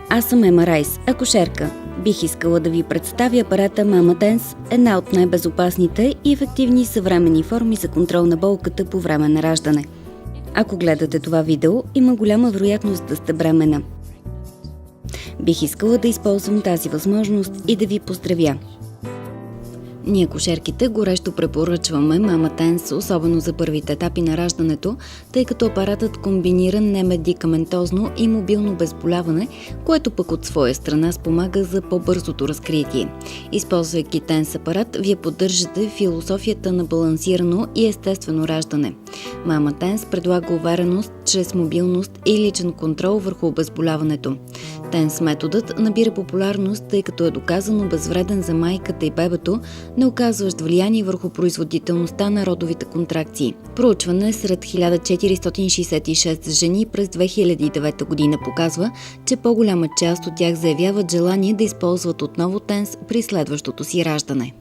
Аз съм Ема Райс, акушерка. Бих искала да ви представя апарата Mama Dance, една от най-безопасните и ефективни съвременни форми за контрол на болката по време на раждане. Ако гледате това видео, има голяма вероятност да сте бременна. Бих искала да използвам тази възможност и да ви поздравя. Ние, акушерките, горещо препоръчваме Mama Dance, особено за първите етапи на раждането, тъй като апаратът комбинира немедикаментозно и мобилно безболяване, което пък от своя страна спомага за по-бързото разкритие. Използвайки Dance апарат, вие поддържате философията на балансирано и естествено раждане. Mama Dance предлага увереност чрез мобилност и личен контрол върху обезболяването. Dance методът набира популярност, тъй като е доказано безвреден за майката и бебето, не оказващ влияние върху производителността на родовите контракции. Проучване сред 1466 жени през 2009 година показва, че по-голяма част от тях заявяват желание да използват отново Dance при следващото си раждане.